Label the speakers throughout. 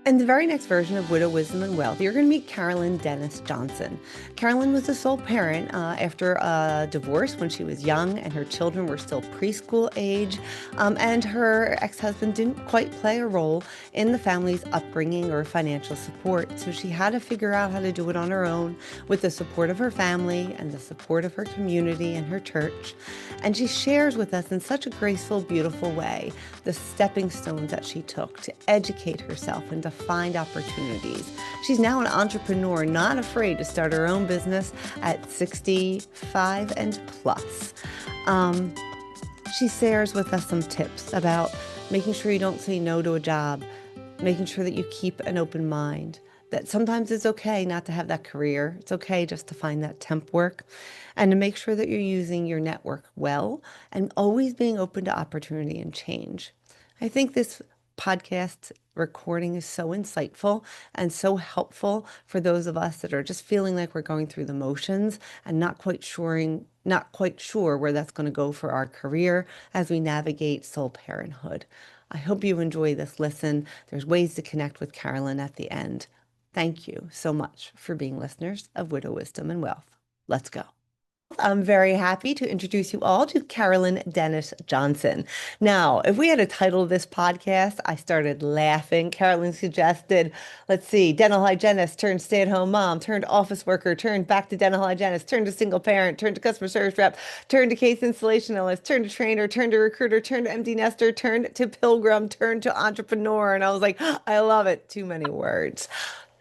Speaker 1: In the very next version of Widow Wisdom and Wealth, you're going to meet Carolyn Dennis Johnson. Carolyn was a sole parent after a divorce when she was young and her children were still preschool age. And her ex-husband didn't quite play a role in the family's upbringing or financial support. So she had to figure out how to do it on her own with the support of her family and the support of her community and her church. And she shares with us in such a graceful, beautiful way the stepping stones that she took to educate herself and to find opportunities. She's now an entrepreneur, not afraid to start her own business at 65 and plus. Um, she shares with us some tips about making sure you don't say no to a job, making sure that you keep an open mind, that sometimes it's okay not to have that career. It's okay just to find that temp work and to make sure that you're using your network well and always being open to opportunity and change. I think this podcast recording is so insightful and so helpful for those of us that are just feeling like we're going through the motions and not quite sure where that's going to go for our career as we navigate sole parenthood. I hope you enjoy this listen. There's ways to connect with Carolyn at the end. Thank you so much for being listeners of Widow Wisdom and Wealth. Let's go. I'm very happy to introduce you all to Carolyn Dennis Johnson. Now, if we had to title this podcast, I started laughing. Carolyn suggested, let's see, dental hygienist turned stay-at-home mom, turned office worker, turned back to dental hygienist, turned to single parent, turned to customer service rep, turned to case installation analyst, turned to trainer, turned to recruiter, turned to empty nester, turned to pilgrim, turned to entrepreneur. And I was like, I love it. Too many words.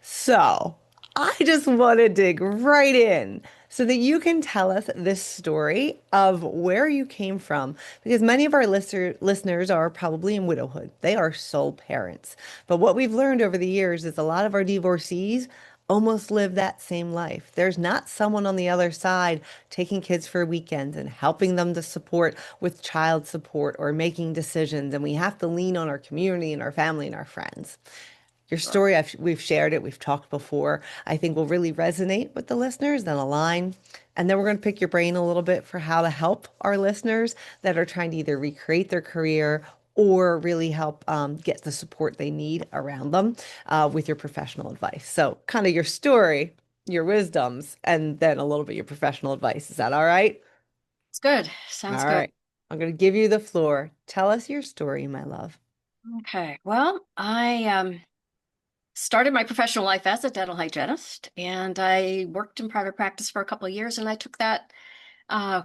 Speaker 1: So I just want to dig right in so that you can tell us this story of where you came from, because many of our listeners are probably in widowhood. They are sole parents. But what we've learned over the years is a lot of our divorcees almost live that same life. There's not someone on the other side taking kids for weekends and helping them to support with child support or making decisions. And we have to lean on our community and our family and our friends. Your
Speaker 2: Sure.
Speaker 1: story, we've shared it, we've talked before, I think will really resonate with the listeners, then align. And then we're going to pick your brain a little bit for how to help our listeners that are trying to either recreate their career or really help get the support they need around them with your professional advice. So, kind of your story, your wisdoms, and then a little bit your professional advice. Is that all right?
Speaker 2: It's good.
Speaker 1: All
Speaker 2: Sounds good.
Speaker 1: right. I'm going to give you the floor. Tell us your story, my love.
Speaker 2: Okay. Well, I started my professional life as a dental hygienist, and I worked in private practice for a couple of years, and I took that uh,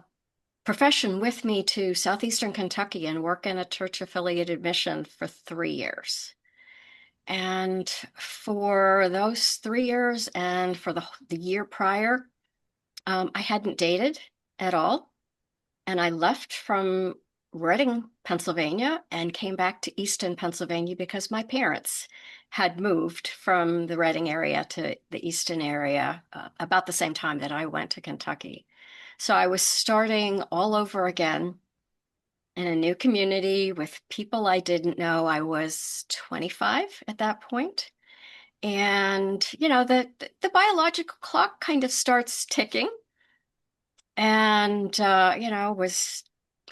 Speaker 2: profession with me to southeastern Kentucky and work in a church-affiliated mission for 3 years. And for those 3 years and for the year prior, I hadn't dated at all. And I left from Reading, Pennsylvania, and came back to Easton, Pennsylvania, because my parents had moved from the Reading area to the Easton area about the same time that I went to Kentucky. So I was starting all over again in a new community with people I didn't know. I was 25 at that point. And, the biological clock kind of starts ticking. And, was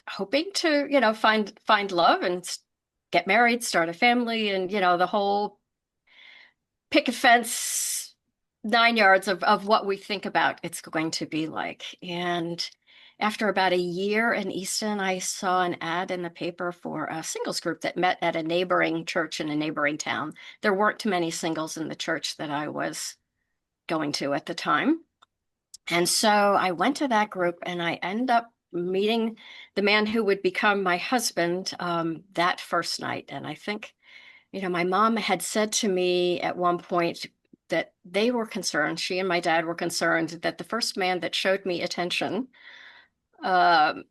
Speaker 2: hoping to, find love and get married, start a family, and the whole picket fence 9 yards of what we think about it's going to be like. And after about a year in Easton, I saw an ad in the paper for a singles group that met at a neighboring church in a neighboring town. There weren't too many singles in the church that I was going to at the time. And so I went to that group and I ended up meeting the man who would become my husband that first night. And I think, my mom had said to me at one point that they were concerned, she and my dad were concerned that the first man that showed me attention um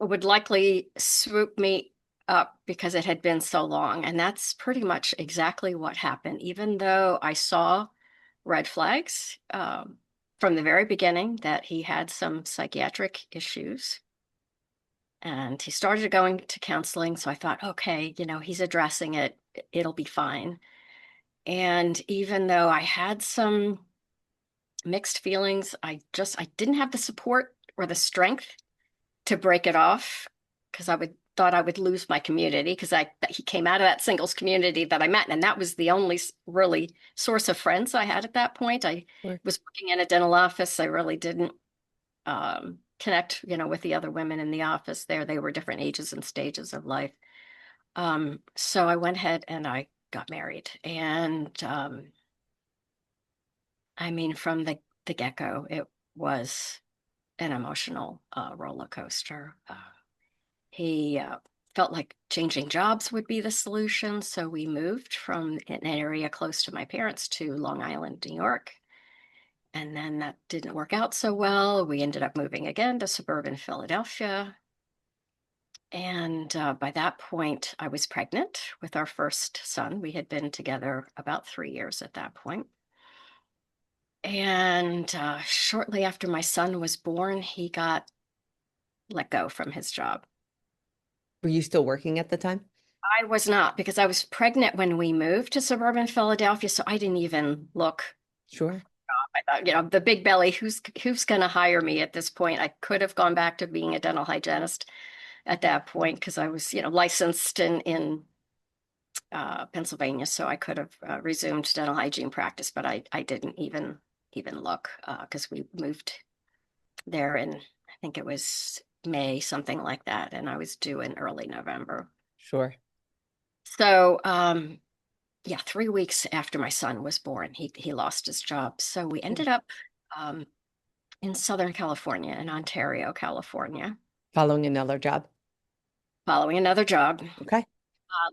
Speaker 2: would likely swoop me up because it had been so long. And that's pretty much exactly what happened, even though I saw red flags from the very beginning that he had some psychiatric issues. And he started going to counseling. So I thought, okay, he's addressing it, it'll be fine. And even though I had some mixed feelings, I didn't have the support or the strength to break it off because I would thought I would lose my community because he came out of that singles community that I met, and that was the only really source of friends I had at that point. I
Speaker 1: Sure.
Speaker 2: was working in a dental office. I really didn't connect, with the other women in the office there. They were different ages and stages of life. So I went ahead and I got married, and I mean, from the get-go, it was an emotional roller coaster. He felt like changing jobs would be the solution. So we moved from an area close to my parents to Long Island, New York. And then that didn't work out so well. We ended up moving again to suburban Philadelphia. And by that point, I was pregnant with our first son. We had been together about 3 years at that point. And shortly after my son was born, he got let go from his job.
Speaker 1: Were you still working at the time?
Speaker 2: I was not, because I was pregnant when we moved to suburban Philadelphia, so I didn't even look.
Speaker 1: Sure.
Speaker 2: I thought, the big belly, who's going to hire me at this point? I could have gone back to being a dental hygienist at that point because I was, licensed in Pennsylvania, so I could have resumed dental hygiene practice, but I didn't even look because we moved there in, I think it was May, something like that, and I was due in early November.
Speaker 1: Sure.
Speaker 2: So, yeah, 3 weeks after my son was born, he lost his job. So we ended up um, in Southern California, in Ontario, California,
Speaker 1: Following another job.
Speaker 2: following another job.
Speaker 1: Okay.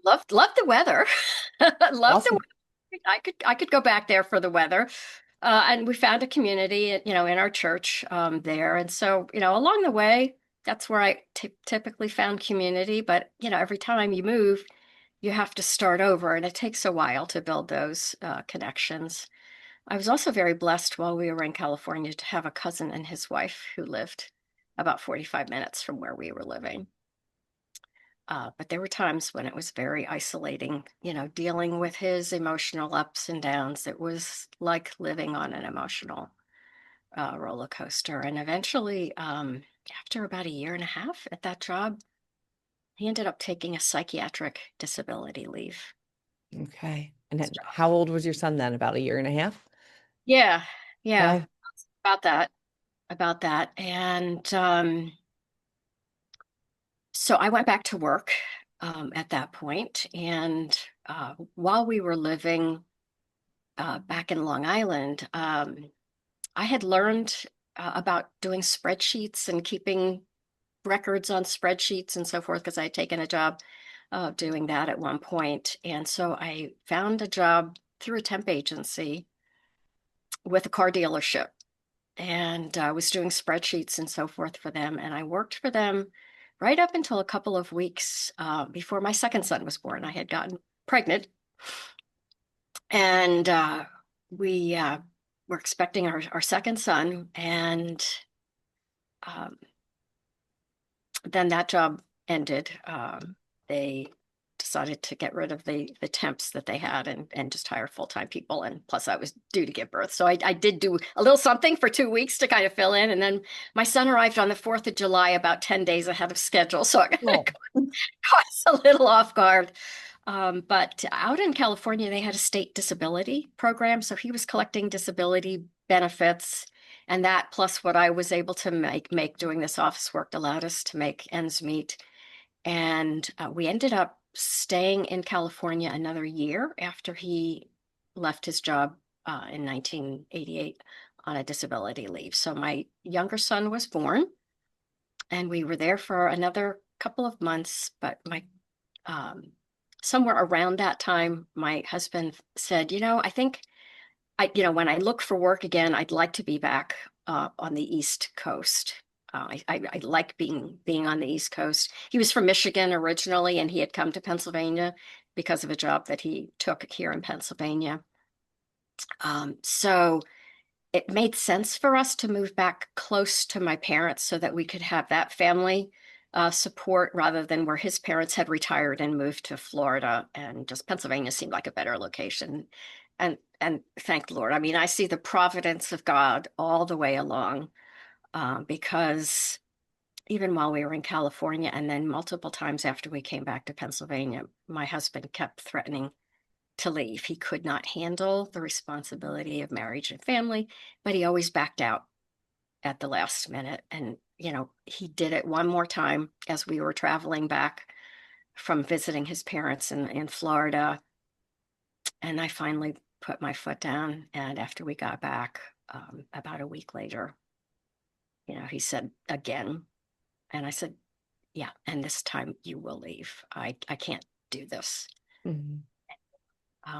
Speaker 2: Loved the weather. Loved the
Speaker 1: Awesome.
Speaker 2: weather. I could go back there for the weather. And we found a community, in our church there. And so, along the way, that's where I typically found community. But, every time you move, you have to start over, and it takes a while to build those connections. I was also very blessed while we were in California to have a cousin and his wife who lived about 45 minutes from where we were living. But there were times when it was very isolating, dealing with his emotional ups and downs. It was like living on an emotional roller coaster. And eventually, after about a year and a half at that job, he ended up taking a psychiatric disability leave.
Speaker 1: Okay. And then how old was your son then? About a year and a half?
Speaker 2: Yeah, yeah,
Speaker 1: Okay.
Speaker 2: about that. And so I went back to work at that point, and while we were living back in Long Island, I had learned about doing spreadsheets and keeping records on spreadsheets and so forth because I had taken a job doing that at one point. And so I found a job through a temp agency with a car dealership, and I was doing spreadsheets and so forth for them. And I worked for them right up until a couple of weeks before my second son was born. I had gotten pregnant, and we were expecting our second son. And um, then that job ended. They decided to get rid of the temps that they had and just hire full-time people. And plus I was due to give birth. So I did do a little something for 2 weeks to kind of fill in. And then my son arrived on the 4th of July, about 10 days ahead of schedule. So I
Speaker 1: Oh,
Speaker 2: caught us a little off guard. But out in California, they had a state disability program. So he was collecting disability benefits. And that plus what I was able to make doing this office work allowed us to make ends meet. And we ended up staying in California another year after he left his job in 1988 on a disability leave. So my younger son was born, and we were there for another couple of months. But um, somewhere around that time, my husband said, I think when I look for work again, I'd like to be back on the East Coast. I like being on the East Coast. He was from Michigan originally, and he had come to Pennsylvania because of a job that he took here in Pennsylvania. So it made sense for us to move back close to my parents so that we could have that family support rather than where his parents had retired and moved to Florida, and just Pennsylvania seemed like a better location. And thank the Lord. I mean, I see the providence of God all the way along because even while we were in California, and then multiple times after we came back to Pennsylvania, my husband kept threatening to leave. He could not handle the responsibility of marriage and family, but he always backed out at the last minute. And, he did it one more time as we were traveling back from visiting his parents in Florida. And I finally put my foot down. And after we got back, about a week later, he said again, and I said, yeah, and this time you will leave. I can't do this.
Speaker 1: Mhm.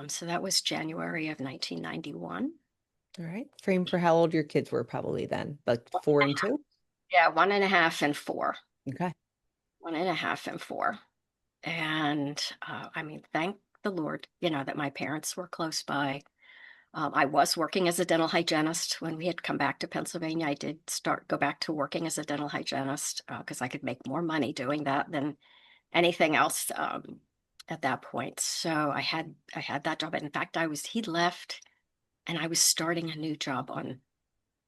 Speaker 2: So that was January of 1991.
Speaker 1: All right. Frame for how old your kids were probably then, like 4 and 2.
Speaker 2: Yeah, 1.5 and 4.
Speaker 1: Okay.
Speaker 2: 1.5 and 4. And I mean, thank the Lord, that my parents were close by. I was working as a dental hygienist when we had come back to Pennsylvania. I did go back to working as a dental hygienist because I could make more money doing that than anything else at that point. So I had that job. In fact, he left and I was starting a new job on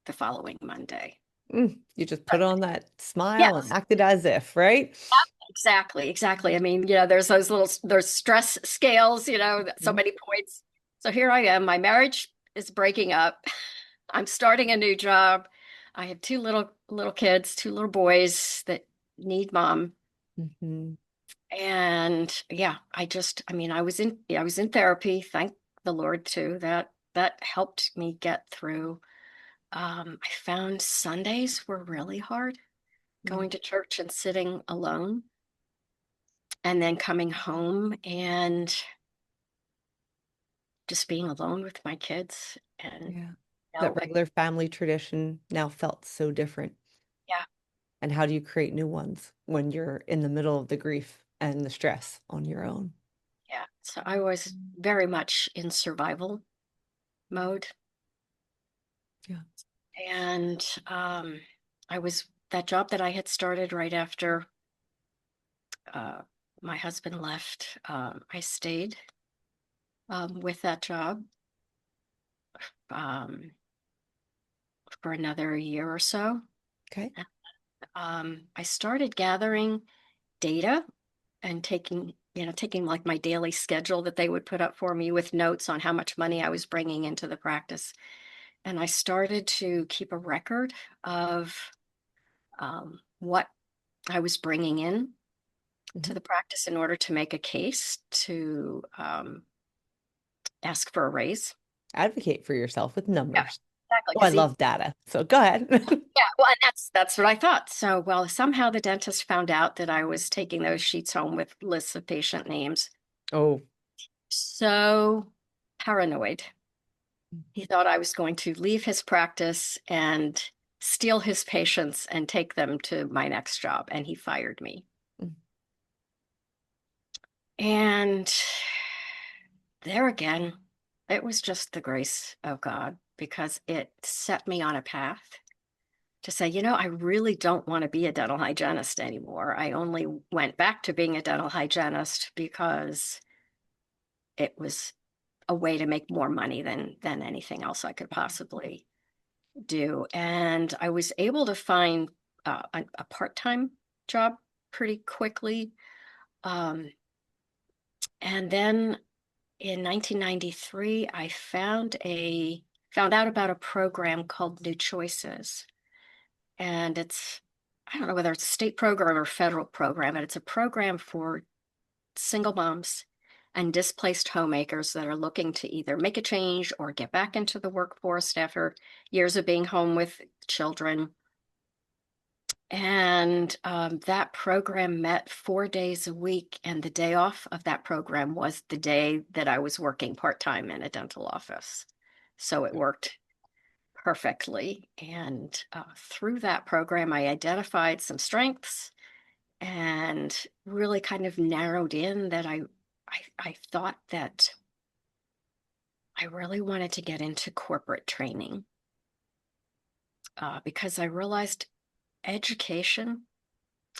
Speaker 2: the following Monday.
Speaker 1: You just put on that smile and
Speaker 2: Yes,
Speaker 1: acted as if, right?
Speaker 2: exactly, exactly. I mean, there's there's stress scales, so
Speaker 1: Mhm.
Speaker 2: many points. So here I am. My marriage is breaking up. I'm starting a new job. I have two little kids, two little boys that need mom.
Speaker 1: Mhm.
Speaker 2: And yeah, I was in therapy. Thank the Lord too. That helped me get through. I found Sundays were really hard,
Speaker 1: Mm.
Speaker 2: going to church and sitting alone, and then coming home and just being alone with my kids. And
Speaker 1: Yeah. That
Speaker 2: no,
Speaker 1: regular family tradition now felt so different.
Speaker 2: yeah,
Speaker 1: And how do you create new ones when you're in the middle of the grief and the stress on your own?
Speaker 2: yeah. So I was very much in survival mode,
Speaker 1: Yeah.
Speaker 2: and I was that job that I had started right after uh, my husband left. I stayed with that job um, for another year or so.
Speaker 1: Okay.
Speaker 2: I started gathering data and taking like my daily schedule that they would put up for me with notes on how much money I was bringing into the practice. And I started to keep a record of what I was bringing in to
Speaker 1: Mhm.
Speaker 2: the practice in order to make a case to ask for a raise.
Speaker 1: Advocate for yourself with
Speaker 2: Yeah,
Speaker 1: numbers.
Speaker 2: exactly.
Speaker 1: Oh, I
Speaker 2: Because
Speaker 1: love data. So go ahead.
Speaker 2: yeah, well, and that's what I thought. So, well, somehow the dentist found out that I was taking those sheets home with lists of patient names.
Speaker 1: Oh,
Speaker 2: So paranoid. He thought I was going to leave his practice and steal his patients and take them to my next job, and he fired me.
Speaker 1: mm,
Speaker 2: And there again, it was just the grace of God because it set me on a path to say, I really don't want to be a dental hygienist anymore. I only went back to being a dental hygienist because it was a way to make more money than anything else I could possibly do. And I was able to find a part-time job pretty quickly. Um, and then in 1993, I found out about a program called New Choices. And I don't know whether it's a state program or federal program, but it's a program for single moms and displaced homemakers that are looking to either make a change or get back into the workforce after years of being home with children. And that program met 4 days a week. And the day off of that program was the day that I was working part-time in a dental office. So it worked perfectly. And through that program, I identified some strengths and really kind of narrowed in that I thought that I really wanted to get into corporate training because I realized education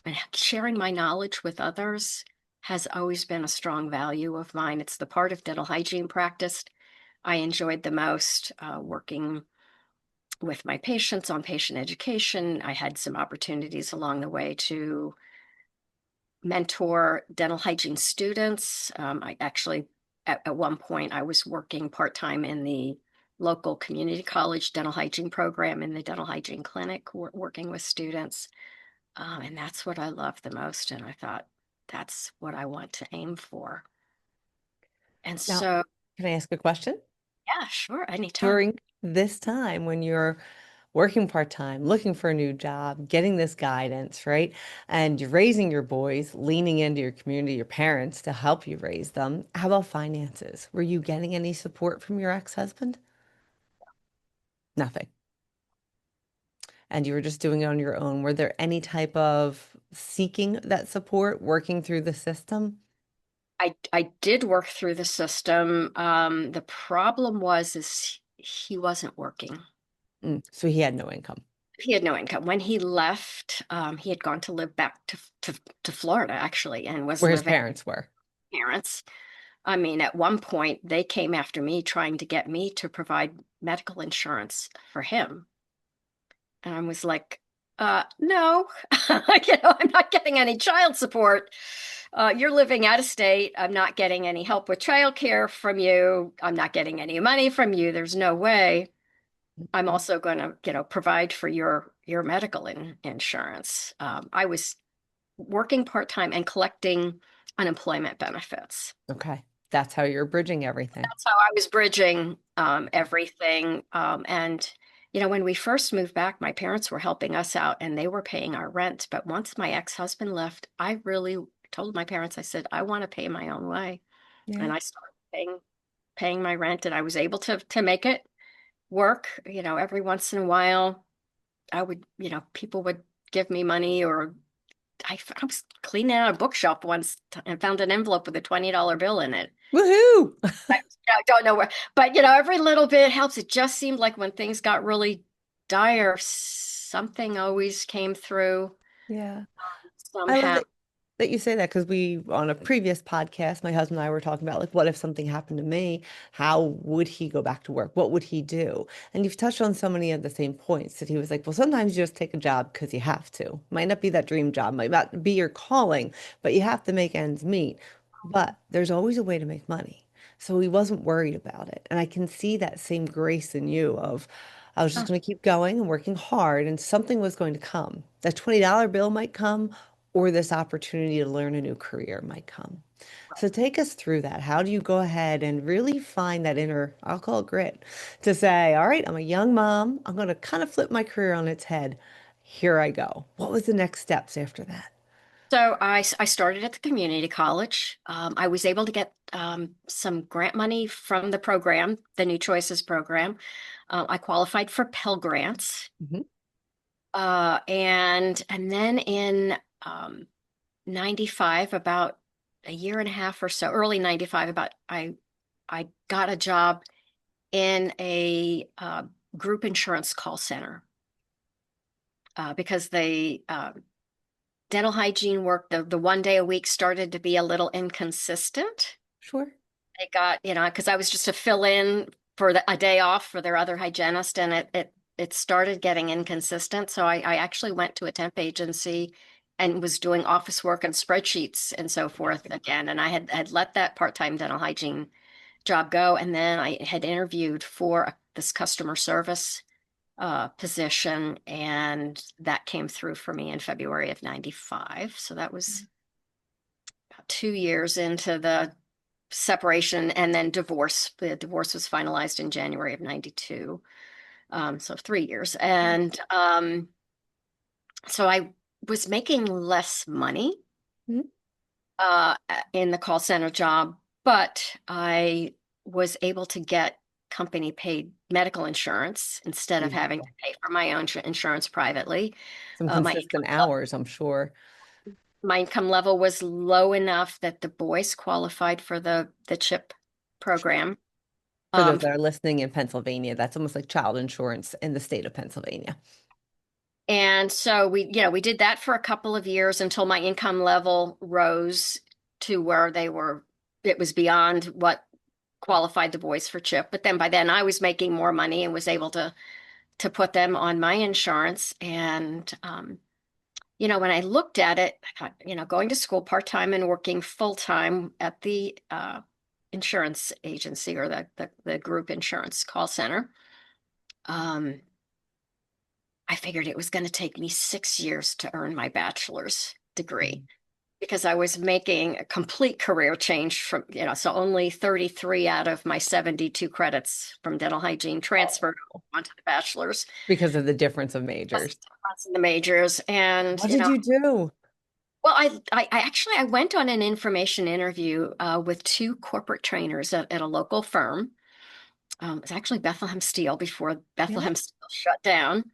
Speaker 2: and sharing my knowledge with others has always been a strong value of mine. It's the part of dental hygiene practice I enjoyed the most, working with my patients on patient education. I had some opportunities along the way to mentor dental hygiene students. I actually, at one point, I was working part-time in the local community college dental hygiene program in the dental hygiene clinic, working with students. And that's what I love the most. And I thought, that's what I want to aim for. And
Speaker 1: Now,
Speaker 2: so,
Speaker 1: can I ask a question?
Speaker 2: yeah, sure, anytime.
Speaker 1: During this time when you're working part-time, looking for a new job, getting this guidance, right? And you're raising your boys, leaning into your community, your parents to help you raise them. How about finances? Were you getting any support from your ex-husband? Nothing. And you were just doing it on your own. Were there any type of seeking that support, working through the system?
Speaker 2: I did work through the system. The problem was is he wasn't working.
Speaker 1: So he had no income.
Speaker 2: He had no income. When he left, he had gone to live back to Florida actually, and was
Speaker 1: Where his
Speaker 2: living
Speaker 1: parents were.
Speaker 2: with parents. I mean, at one point they came after me trying to get me to provide medical insurance for him. And I was like, no, I'm not getting any child support. You're living out of state. I'm not getting any help with childcare from you. I'm not getting any money from you. There's no way. I'm also going to, provide for your medical insurance. I was working part-time and collecting unemployment benefits.
Speaker 1: Okay. That's how you're bridging everything.
Speaker 2: That's how I was bridging everything. And when we first moved back, my parents were helping us out and they were paying our rent. But once my ex-husband left, I really told my parents, I said, I want to pay my own way.
Speaker 1: Yeah.
Speaker 2: And I started paying my rent, and I was able to make it work. Every once in a while, I would, people would give me money, or I was cleaning out a bookshelf once and found an envelope with a $20 bill in it.
Speaker 1: Woohoo!
Speaker 2: I don't know where, but every little bit helps. It just seemed like when things got really dire, something always came through
Speaker 1: Yeah. I love
Speaker 2: somehow.
Speaker 1: that you say that because on a previous podcast, my husband and I were talking about like, what if something happened to me? How would he go back to work? What would he do? And you've touched on so many of the same points that he was like, well, sometimes you just take a job because you have to. Might not be that dream job, might not be your calling, but you have to make ends meet. But there's always a way to make money. So he wasn't worried about it. And I can see that same grace in you of, I was just
Speaker 2: Oh,
Speaker 1: going to keep going and working hard, and something was going to come. That $20 bill might come, or this opportunity to learn a new career might come. So take us through that. How do you go ahead and really find that inner, I'll call it grit, to say, all right, I'm a young mom. I'm going to kind of flip my career on its head. Here I go. What was the next steps after that?
Speaker 2: so I started at the community college. I was able to get some grant money from the program, the New Choices program. I qualified for Pell Grants.
Speaker 1: Mhm.
Speaker 2: And then in 95, about a year and a half or so, early 95, about I got a job in a group insurance call center because the dental hygiene work, the 1 day a week started to be a little inconsistent.
Speaker 1: Sure.
Speaker 2: They got, because I was just a fill in for a day off for their other hygienist, and it started getting inconsistent. So I actually went to a temp agency and was doing office work and spreadsheets and so forth again. And I had let that part-time dental hygiene job go, and then I had interviewed for this customer service position, and that came through for me in February of 95. So that was about 2 years into the separation and then divorce. The divorce was finalized in January of 92. So 3 years. And so I was making less money
Speaker 1: Mhm.
Speaker 2: uh, in the call center job, but I was able to get company paid medical insurance instead of having to
Speaker 1: Beautiful.
Speaker 2: pay for my own insurance privately.
Speaker 1: Some
Speaker 2: Uh, my
Speaker 1: consistent hours, I'm sure.
Speaker 2: my income level was low enough that the boys qualified for the CHIP
Speaker 1: Sure.
Speaker 2: program.
Speaker 1: For those
Speaker 2: Um,
Speaker 1: that are listening in Pennsylvania, that's almost like child insurance in the state of Pennsylvania.
Speaker 2: and so we did that for a couple of years until my income level rose to where it was beyond what qualified the boys for CHIP. But then by then I was making more money and was able to put them on my insurance. And, when I looked at it, I thought, going to school part-time and working full-time at the insurance agency or the group insurance call center, um, I figured it was going to take me 6 years to earn my bachelor's degree because I was making a complete career change from, so only 33 out of my 72 credits from dental hygiene transferred onto the bachelor's.
Speaker 1: Because of the difference of majors.
Speaker 2: That's in the majors. And,
Speaker 1: What did you do?
Speaker 2: well, I went on an information interview with two corporate trainers at a local firm. It's actually Bethlehem Steel before
Speaker 1: Yeah.
Speaker 2: Bethlehem Steel shut down.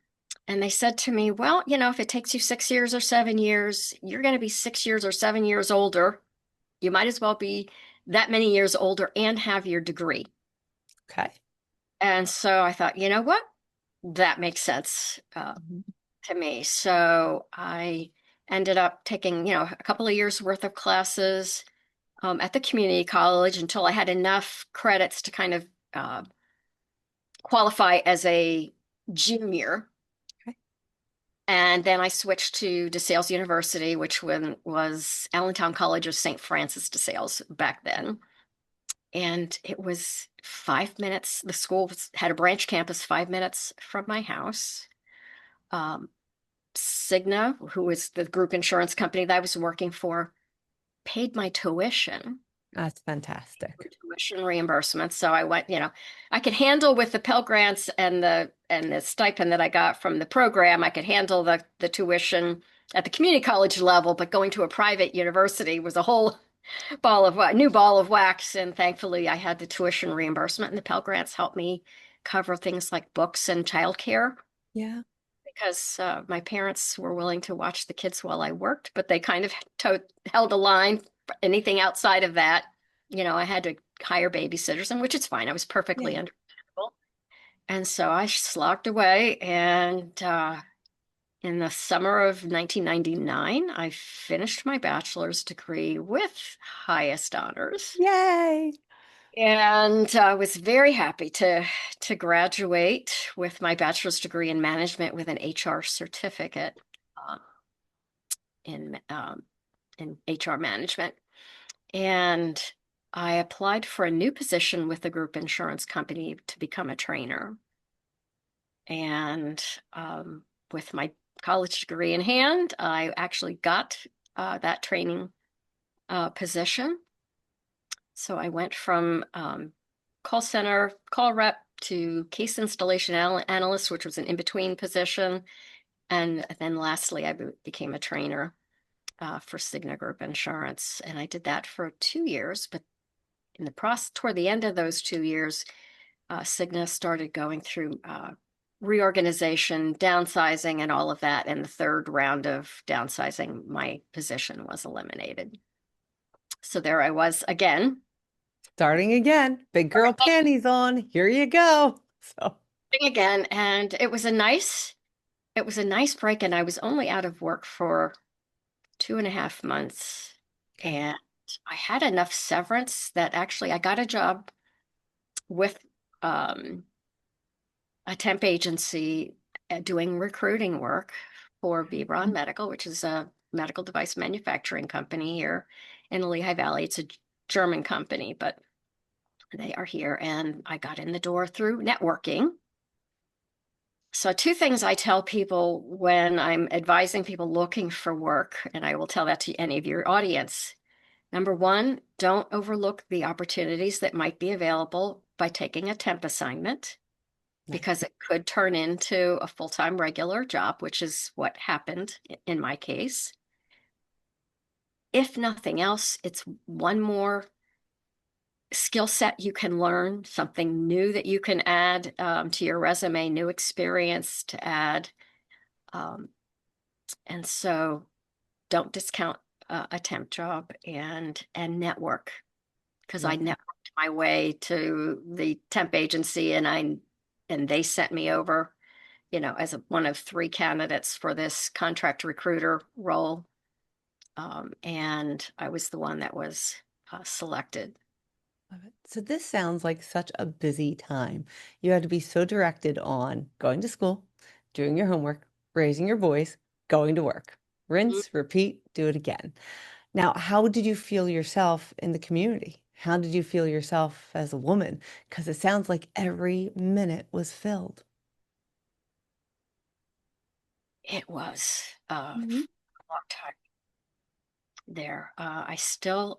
Speaker 2: And they said to me, well, if it takes you 6 years or 7 years, you're going to be 6 years or 7 years older. You might as well be that many years older and have your degree.
Speaker 1: Okay.
Speaker 2: And so I thought, you know what? That makes sense
Speaker 1: Mhm.
Speaker 2: to me. So I ended up taking, a couple of years worth of classes at the community college until I had enough credits to kind of qualify as a junior.
Speaker 1: Okay.
Speaker 2: And then I switched to DeSales University, which was Allentown College of St. Francis de Sales back then. And it was 5 minutes. The school had a branch campus 5 minutes from my house. Um, Cigna, who was the group insurance company that I was working for, paid my tuition.
Speaker 1: That's fantastic.
Speaker 2: Tuition reimbursement. So I went, I could handle with the Pell Grants and the stipend that I got from the program, I could handle the tuition at the community college level, but going to a private university was a whole new ball of wax. And thankfully I had the tuition reimbursement, and the Pell Grants helped me cover things like books and childcare
Speaker 1: Yeah.
Speaker 2: because my parents were willing to watch the kids while I worked, but they kind of held a line. Anything outside of that, I had to hire babysitters, and which is fine. I was perfectly
Speaker 1: Yeah.
Speaker 2: understandable. And so I slogged away. And in the summer of 1999, I finished my bachelor's degree with highest honors.
Speaker 1: Yay.
Speaker 2: And I was very happy to graduate with my bachelor's degree in management with an HR certificate um, in um, in HR management. And I applied for a new position with the group insurance company to become a trainer. And with my college degree in hand, I actually got that training position. So I went from call center, call rep to case installation analyst, which was an in-between position. And then lastly, I became a trainer for Cigna Group Insurance. And I did that for 2 years. But in the process, toward the end of those 2 years, Cigna started going through reorganization, downsizing, and all of that. And the third round of downsizing, my position was eliminated. So there I was again.
Speaker 1: Starting again. Big girl panties on. Here you go. So,
Speaker 2: Again, and it was a nice break, and I was only out of work for 2.5 months.
Speaker 1: okay.
Speaker 2: And I had enough severance that actually I got a job with um, a temp agency doing recruiting work for Vibron Medical, which is a medical device manufacturing company here in the Lehigh Valley. It's a German company, but they are here. And I got in the door through networking. So, two things I tell people when I'm advising people looking for work, and I will tell that to any of your audience. Number one, don't overlook the opportunities that might be available by taking a temp assignment,
Speaker 1: Nice.
Speaker 2: because it could turn into a full-time regular job, which is what happened in my case. If nothing else, it's one more skill set you can learn, something new that you can add to your resume, new experience to add. Um, and so don't discount a temp job and network, because I
Speaker 1: Love that.
Speaker 2: networked my way to the temp agency, and they sent me over, as one of three candidates for this contract recruiter role. And I was the one that was selected.
Speaker 1: Love it. So this sounds like such a busy time. You had to be so directed on going to school, doing your homework, raising your boys, going to work.
Speaker 2: Mm.
Speaker 1: Rinse, repeat, do it again. Now, how did you feel yourself in the community? How did you feel yourself as a woman? Because it sounds like every minute was filled.
Speaker 2: It was
Speaker 1: Mhm.
Speaker 2: a long time there. I still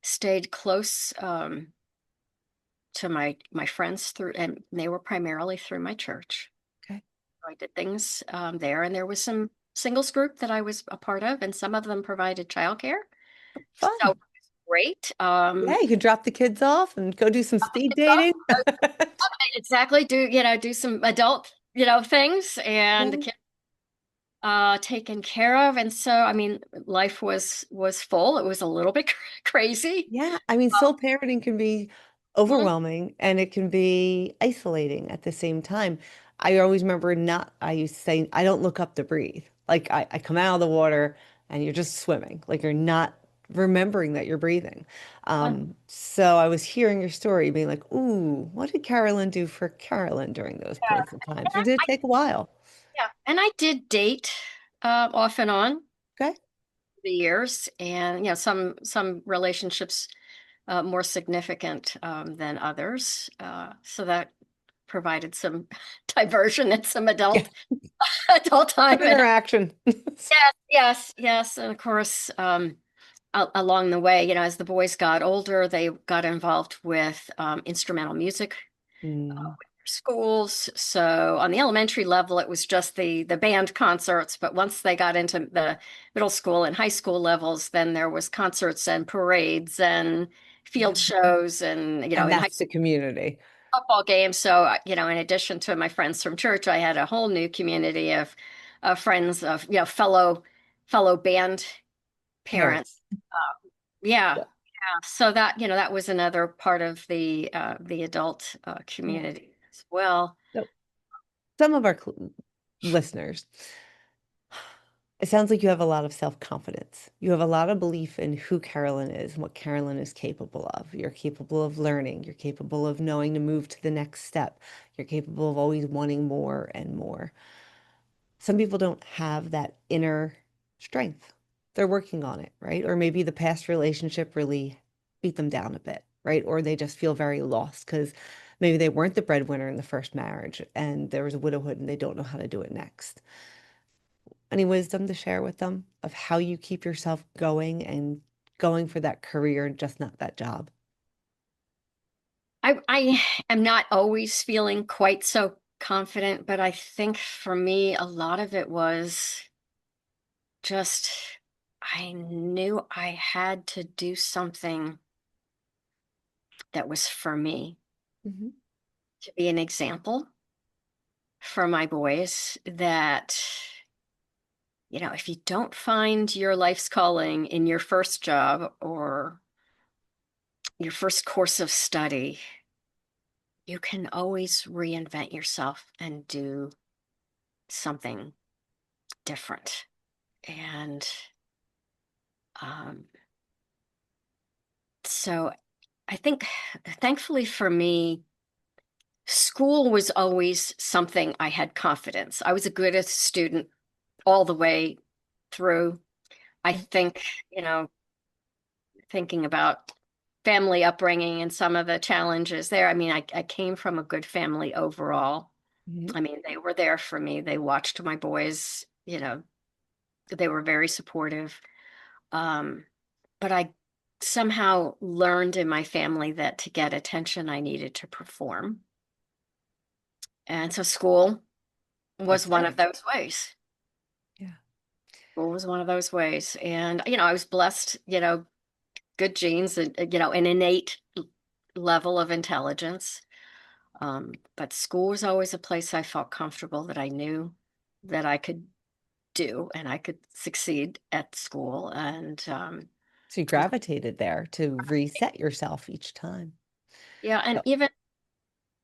Speaker 2: stayed close to my friends through, and they were primarily through my church.
Speaker 1: Okay.
Speaker 2: I did things there, and there was some singles group that I was a part of, and some of them provided childcare. So it
Speaker 1: Fun.
Speaker 2: was great.
Speaker 1: Yeah, you could drop the kids off and go do some speed dating.
Speaker 2: Exactly. Do some adult, things and the
Speaker 1: Yeah.
Speaker 2: kids taken care of. And so, I mean, life was full. It was a little bit crazy.
Speaker 1: Yeah, I mean,
Speaker 2: Um,
Speaker 1: sole parenting can be
Speaker 2: mhm.
Speaker 1: overwhelming and it can be isolating at the same time. I always remember not, I used to say, I don't look up to breathe. Like I come out of the water and you're just swimming, like you're not remembering that you're breathing. So I was hearing your story, being like, ooh, what did Carolyn do for Carolyn during those points in times? Or did it take a while?
Speaker 2: Yeah, and I did date off and on
Speaker 1: Okay.
Speaker 2: the years, and some relationships more significant than others. So that provided some diversion and some
Speaker 1: Yeah.
Speaker 2: adult time.
Speaker 1: Some
Speaker 2: And
Speaker 1: interaction.
Speaker 2: yes, and of course, along the way, as the boys got older, they got involved with instrumental music
Speaker 1: Mm,
Speaker 2: schools. So on the elementary level, it was just the band concerts. But once they got into the middle school and high school levels, then there was concerts and parades and
Speaker 1: yeah.
Speaker 2: field shows and
Speaker 1: And
Speaker 2: in high
Speaker 1: that's
Speaker 2: school
Speaker 1: the community.
Speaker 2: football games. So in addition to my friends from church, I had a whole new community of friends of fellow band parents.
Speaker 1: Parents.
Speaker 2: Yeah.
Speaker 1: Yeah.
Speaker 2: Yeah. So that was another part of the adult
Speaker 1: Yeah.
Speaker 2: community as well.
Speaker 1: So some of our listeners, it sounds like you have a lot of self-confidence. You have a lot of belief in who Carolyn is and what Carolyn is capable of. You're capable of learning. You're capable of knowing to move to the next step. You're capable of always wanting more and more. Some people don't have that inner strength. They're working on it, right? Or maybe the past relationship really beat them down a bit, right? Or they just feel very lost because maybe they weren't the breadwinner in the first marriage and there was a widowhood and they don't know how to do it next. Any wisdom to share with them of how you keep yourself going and going for that career, just not that job?
Speaker 2: I am not always feeling quite so confident, but I think for me, a lot of it was just I knew I had to do something that was for me
Speaker 1: Hmm.
Speaker 2: to be an example for my boys that, if you don't find your life's calling in your first job or your first course of study, you can always reinvent yourself and do something different. And um, so I think, thankfully for me, school was always something I had confidence. I was a good student all the way through. I
Speaker 1: Yeah.
Speaker 2: think, you know, thinking about family upbringing and some of the challenges there. I mean, I came from a good family overall.
Speaker 1: Mhm.
Speaker 2: I mean, they were there for me. They watched my boys, they were very supportive. Um, but I somehow learned in my family that to get attention, I needed to perform. And so school was
Speaker 1: That's
Speaker 2: one
Speaker 1: it.
Speaker 2: of those ways.
Speaker 1: Yeah.
Speaker 2: School was one of those ways. And, I was blessed, good genes and, an innate level of intelligence. But school was always a place I felt comfortable that I knew that I could do and I could succeed at school. And
Speaker 1: So you gravitated there to reset yourself each time.
Speaker 2: yeah, and
Speaker 1: So,
Speaker 2: even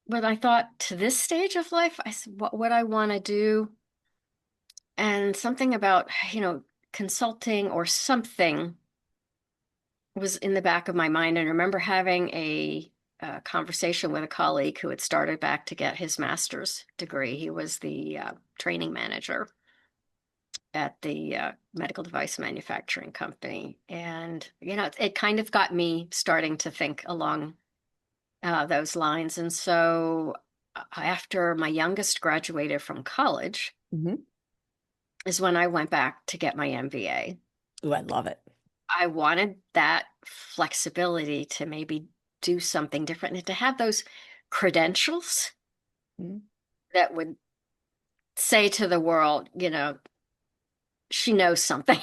Speaker 2: when I thought to this stage of life, I said, what would I want to do? And something about, consulting or something was in the back of my mind. And I remember having a conversation with a colleague who had started back to get his master's degree. He was the training manager at the medical device manufacturing company. And, it kind of got me starting to think along those lines. And so after my youngest graduated from college
Speaker 1: Hmm.
Speaker 2: is when I went back to get my MBA.
Speaker 1: Ooh, I love it.
Speaker 2: I wanted that flexibility to maybe do something different and to have those credentials
Speaker 1: Mhm.
Speaker 2: that would say to the world, she knows something.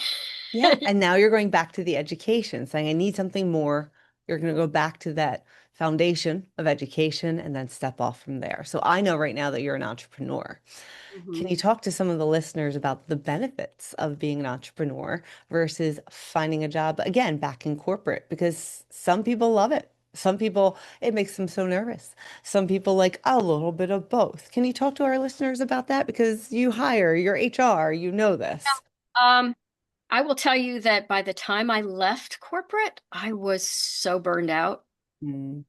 Speaker 1: Yeah. And now you're going back to the education, saying, I need something more. You're going to go back to that foundation of education and then step off from there. So I know right now that you're an entrepreneur. Can
Speaker 2: Mhm.
Speaker 1: you talk to some of the listeners about the benefits of being an entrepreneur versus finding a job, again, back in corporate? Because some people love it. Some people, it makes them so nervous. Some people like a little bit of both. Can you talk to our listeners about that? Because you hire your HR, you know this.
Speaker 2: Um, I will tell you that by the time I left corporate, I was so burned out
Speaker 1: Mm,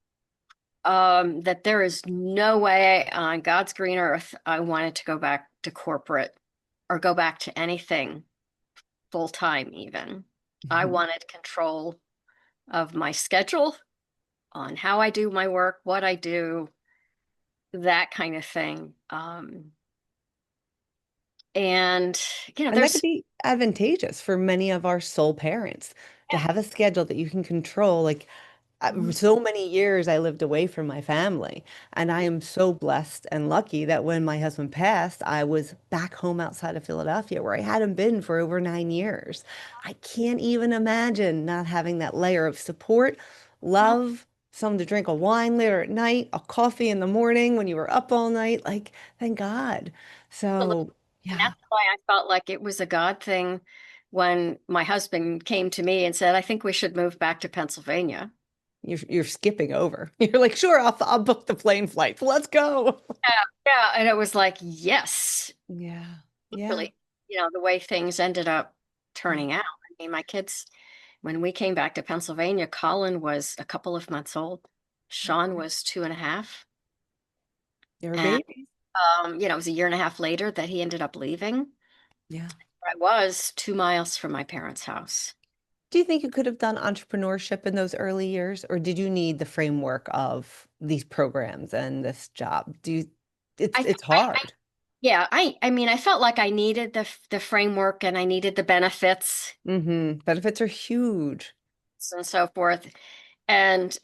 Speaker 2: that there is no way on God's green earth I wanted to go back to corporate or go back to anything full time, even. I
Speaker 1: mhm.
Speaker 2: wanted control of my schedule on how I do my work, what I do, that kind of thing. And,
Speaker 1: And that could
Speaker 2: there's,
Speaker 1: be advantageous for many of our sole parents to
Speaker 2: yeah.
Speaker 1: have a schedule that you can control. Like
Speaker 2: Mhm.
Speaker 1: so many years I lived away from my family, and I am so blessed and lucky that when my husband passed, I was back home outside of Philadelphia where I hadn't been for over 9 years. I can't even imagine not having that layer of support,
Speaker 2: Yeah,
Speaker 1: love, someone to drink a wine later at night, a coffee in the morning when you were up all night. Like, thank God.
Speaker 2: absolutely.
Speaker 1: So,
Speaker 2: And
Speaker 1: yeah,
Speaker 2: that's why I felt like it was a God thing when my husband came to me and said, I think we should move back to Pennsylvania.
Speaker 1: you're skipping over. You're like, sure, I'll book the plane flights. Let's go.
Speaker 2: Yeah, yeah. And it was like, yes,
Speaker 1: Yeah. Yeah.
Speaker 2: really, the way things ended up
Speaker 1: Yeah.
Speaker 2: turning out. I mean, my kids, when we came back to Pennsylvania, Colin was a couple of months old. Sean was 2.5.
Speaker 1: You're a
Speaker 2: And,
Speaker 1: baby.
Speaker 2: it was a year and a half later that he ended up leaving.
Speaker 1: Yeah.
Speaker 2: I was 2 miles from my parents' house.
Speaker 1: Do you think you could have done entrepreneurship in those early years, or did you need the framework of these programs and this job?
Speaker 2: I,
Speaker 1: It's
Speaker 2: I
Speaker 1: hard.
Speaker 2: yeah, I mean, I felt like I needed the framework and I needed the benefits
Speaker 1: Benefits are huge.
Speaker 2: and so forth. And,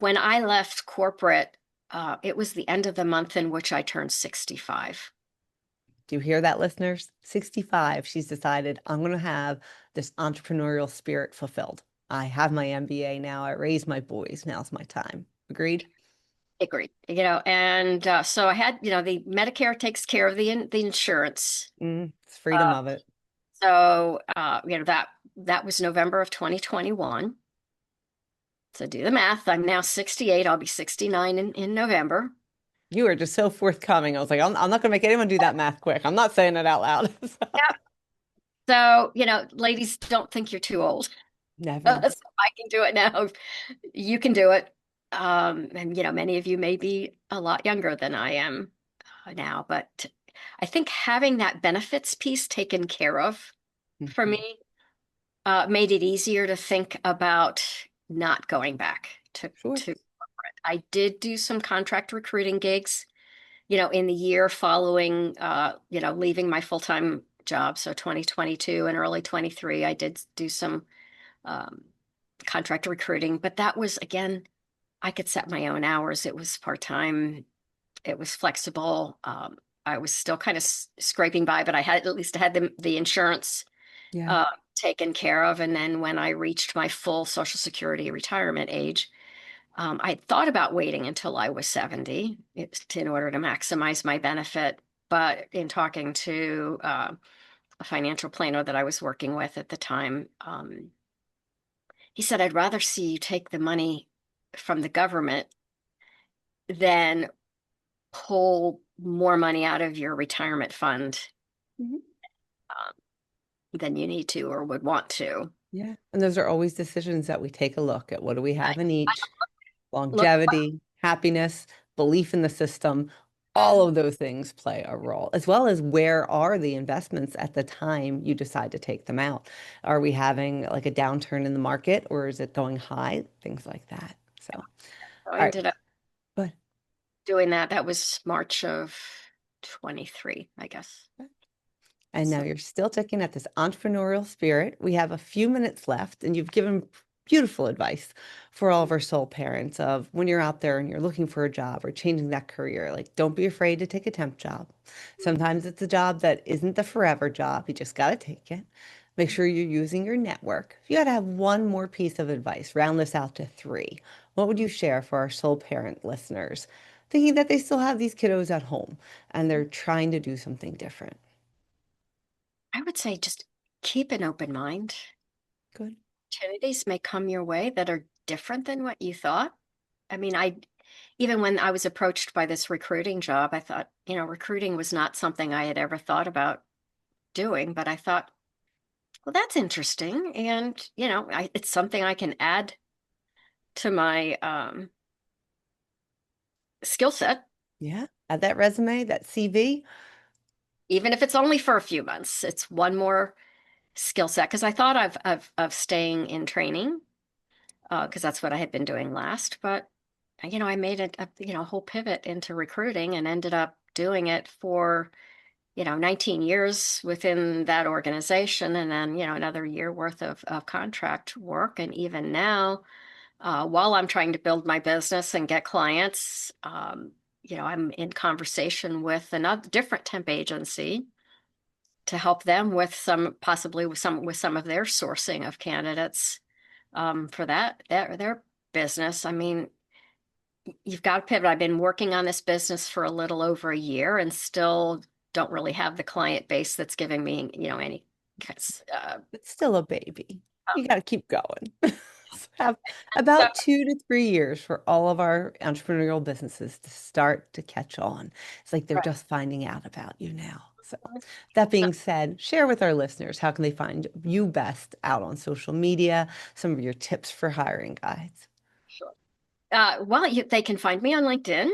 Speaker 2: when I left corporate, it was the end of the month in which I turned 65.
Speaker 1: Do you hear that, listeners? 65. She's decided I'm going to have this entrepreneurial spirit fulfilled. I have my MBA now. I raised my boys. Now's my time. Agreed?
Speaker 2: Agreed. And so I had, the Medicare takes care of the insurance.
Speaker 1: It's freedom of it.
Speaker 2: So, that was November of 2021. So do the math. I'm now 68. I'll be 69 in November.
Speaker 1: You were just so forthcoming. I was like, I'm not going to make anyone do that math quick. I'm not saying it out loud.
Speaker 2: Yeah. So, ladies, don't think you're too old.
Speaker 1: Never.
Speaker 2: So I can do it now. You can do it. And many of you may be a lot younger than I am now, but I think having that benefits piece taken care of for
Speaker 1: Mhm.
Speaker 2: me made it easier to think about not going back
Speaker 1: Sure.
Speaker 2: to I did do some contract recruiting gigs, in the year following leaving my full-time job. So 2022 and early 23, I did do some um, contract recruiting, but that was again, I could set my own hours. It was part-time, it was flexible. I was still kind of scraping by, but I had at least had the insurance
Speaker 1: Yeah.
Speaker 2: uh, taken care of. And then when I reached my full Social Security retirement age, I thought about waiting until I was 70 in order to maximize my benefit. But in talking to a financial planner that I was working with at the time, he said, I'd rather see you take the money from the government than pull more money out of your retirement fund
Speaker 1: Mhm.
Speaker 2: um, than you need to or would want to.
Speaker 1: Yeah. And those are always decisions that we take a look at. What do we have in
Speaker 2: I
Speaker 1: each?
Speaker 2: look,
Speaker 1: Longevity, happiness, belief in the system, all of those things play a role, as well as where are the investments at the time you decide to take them out? Are we having like a downturn in the market or is it going high? Things like that. So, all
Speaker 2: I
Speaker 1: right.
Speaker 2: ended up
Speaker 1: But
Speaker 2: doing that. That was March of 23, I guess.
Speaker 1: And now
Speaker 2: So
Speaker 1: you're still ticking at this entrepreneurial spirit. We have a few minutes left, and you've given beautiful advice for all of our soul parents of when you're out there and you're looking for a job or changing that career, like don't be afraid to take a temp job. Sometimes it's a job that isn't the forever job. You just got to take it. Make sure you're using your network. If you had to have one more piece of advice, round this out to three, what would you share for our soul parent listeners, thinking that they still have these kiddos at home and they're trying to do something different?
Speaker 2: I would say just keep an open mind.
Speaker 1: Good.
Speaker 2: Opportunities may come your way that are different than what you thought. I mean, even when I was approached by this recruiting job, I thought, recruiting was not something I had ever thought about doing, but I thought, well, that's interesting. And, it's something I can add to my skill set,
Speaker 1: Yeah. Add that resume, that CV.
Speaker 2: even if it's only for a few months. It's one more skill set because I thought of staying in training because that's what I had been doing last. But I made a whole pivot into recruiting and ended up doing it for 19 years within that organization, and then another year worth of contract work. And even now, while I'm trying to build my business and get clients, I'm in conversation with another different temp agency to help them with possibly with some of their sourcing of candidates for their business. I mean, you've got to pivot. I've been working on this business for a little over a year and still don't really have the client base that's giving me, any. Uh,
Speaker 1: It's still a baby. You got to keep going. So have
Speaker 2: so
Speaker 1: about 2 to 3 years for all of our entrepreneurial businesses to start to catch on. It's like they're
Speaker 2: right.
Speaker 1: just finding out about you now. So that being said, share with our listeners, how can they find you best out on social media, some of your tips for hiring guides.
Speaker 2: Sure. Well, they can find me on LinkedIn.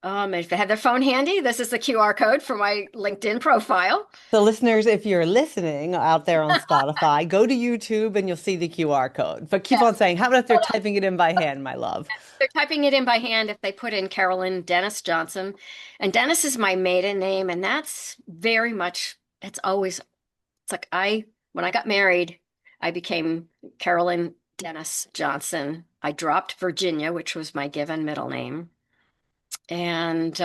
Speaker 2: If they have their phone handy, this is the QR code for my LinkedIn profile.
Speaker 1: So, listeners, if you're listening out there on Spotify, go to YouTube and you'll see the QR code. But keep on saying, how about if they're typing it in by hand, my love?
Speaker 2: They're typing it in by hand if they put in Carolyn Dennis Johnson. And Dennis is my maiden name, and that's very much, it's like when I got married, I became Carolyn Dennis Johnson. I dropped Virginia, which was my given middle name. And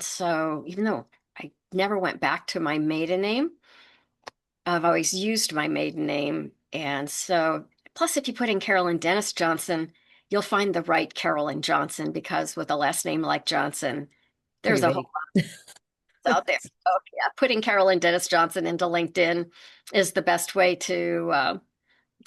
Speaker 2: so even though I never went back to my maiden name, I've always used my maiden name. And so, plus, if you put in Carolyn Dennis Johnson, you'll find the right Carolyn Johnson because with a last name like Johnson,
Speaker 1: Pretty
Speaker 2: there's a whole
Speaker 1: vague.
Speaker 2: lot out there. So, yeah, putting Carolyn Dennis Johnson into LinkedIn is the best way to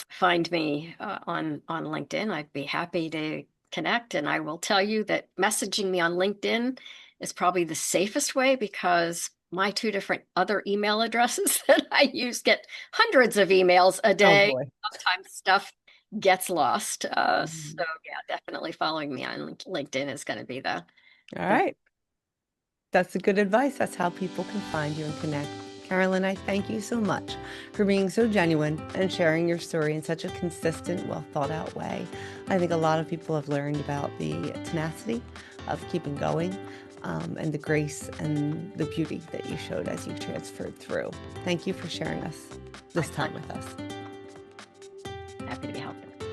Speaker 2: find me on LinkedIn. I'd be happy to connect, and I will tell you that messaging me on LinkedIn is probably the safest way because my two different other email addresses that I use get hundreds of emails a
Speaker 1: Oh
Speaker 2: day.
Speaker 1: boy.
Speaker 2: Sometimes stuff gets lost. So
Speaker 1: Mhm.
Speaker 2: yeah, definitely following me on LinkedIn is going to be
Speaker 1: All
Speaker 2: the
Speaker 1: right. That's a good advice. That's how people can find you and connect. Carolyn, I thank you so much for being so genuine and sharing your story in such a consistent, well thought out way. I think a lot of people have learned about the tenacity of keeping going and the grace and the beauty that you showed as you transferred through. Thank you for sharing us
Speaker 2: my
Speaker 1: this time with us.
Speaker 2: happy to be helping.